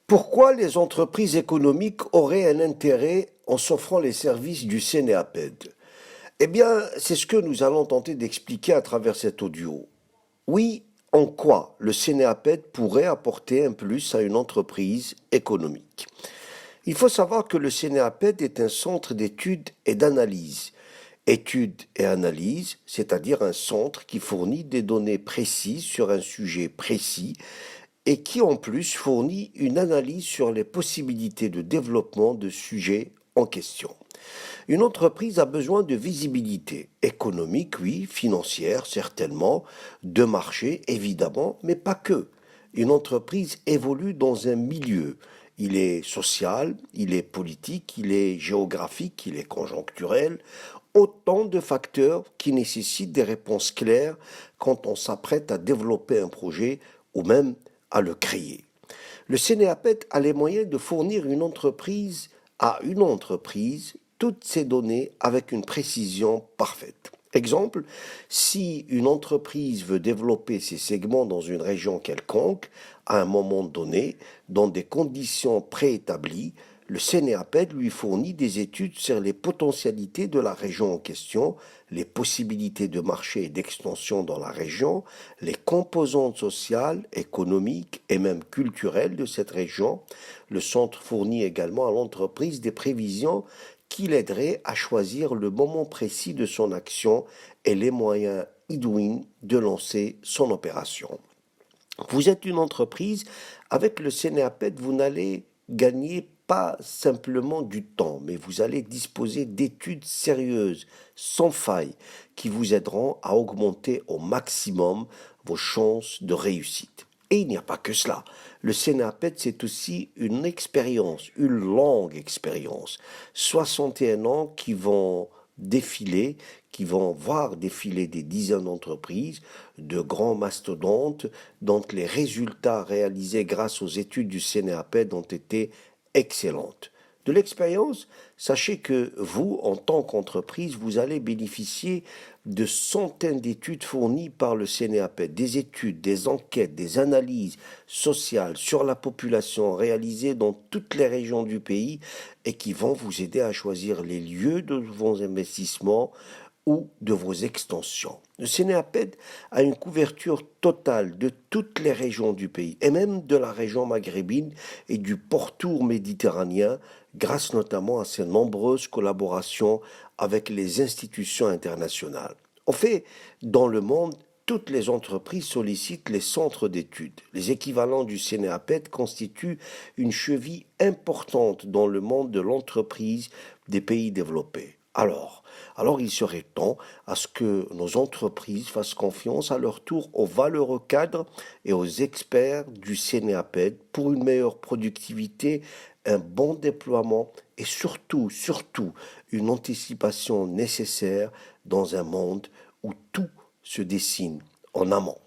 Pourquoi les entreprises économiques auraient un intérêt en s'offrant les services du Sénéaped? Eh bien, c'est ce que nous allons tenter d'expliquer à travers cet audio. Oui, en quoi le Sénéaped pourrait apporter un plus à une entreprise économique. Il faut savoir que le Sénéaped est un centre d'études et d'analyse. Études et analyse, c'est-à-dire un centre qui fournit des données précises sur un sujet précis et qui en plus fournit une analyse sur les possibilités de développement de sujets en question. Une entreprise a besoin de visibilité économique, oui, financière certainement, de marché évidemment, mais pas que. Une entreprise évolue dans un milieu. Il est social, il est politique, il est géographique, il est conjoncturel. Autant de facteurs qui nécessitent des réponses claires quand on s'apprête à développer un projet ou même à le créer. Le Sénéapet a les moyens de fournir à une entreprise toutes ces données avec une précision parfaite. Exemple, si une entreprise veut développer ses segments dans une région quelconque, à un moment donné, dans des conditions préétablies, le Sénéaped lui fournit des études sur les potentialités de la région en question, les possibilités de marché et d'extension dans la région, les composantes sociales, économiques et même culturelles de cette région. Le centre fournit également à l'entreprise des prévisions qui l'aideraient à choisir le moment précis de son action et les moyens idoines de lancer son opération. Vous êtes une entreprise, avec le Sénéaped, vous n'allez gagner pas simplement du temps, mais vous allez disposer d'études sérieuses, sans faille, qui vous aideront à augmenter au maximum vos chances de réussite. Et il n'y a pas que cela. Le Sénéaped, c'est aussi une expérience, une longue expérience. 61 ans qui vont défiler, qui vont voir défiler des dizaines d'entreprises, de grands mastodontes, dont les résultats réalisés grâce aux études du Sénéaped ont été excellentes. De l'expérience, sachez que vous, en tant qu'entreprise, vous allez bénéficier de centaines d'études fournies par le Sénéaped, des études, des enquêtes, des analyses sociales sur la population réalisées dans toutes les régions du pays et qui vont vous aider à choisir les lieux de vos investissements ou de vos extensions. Le Sénéaped a une couverture totale de toutes les régions du pays, et même de la région maghrébine et du pourtour méditerranéen, grâce notamment à ses nombreuses collaborations avec les institutions internationales. En fait, dans le monde, toutes les entreprises sollicitent les centres d'études. Les équivalents du Sénéaped constituent une cheville importante dans le monde de l'entreprise des pays développés. Alors, il serait temps à ce que nos entreprises fassent confiance à leur tour aux valeureux cadres et aux experts du Sénéaped pour une meilleure productivité, un bon déploiement et surtout, une anticipation nécessaire dans un monde où tout se dessine en amont.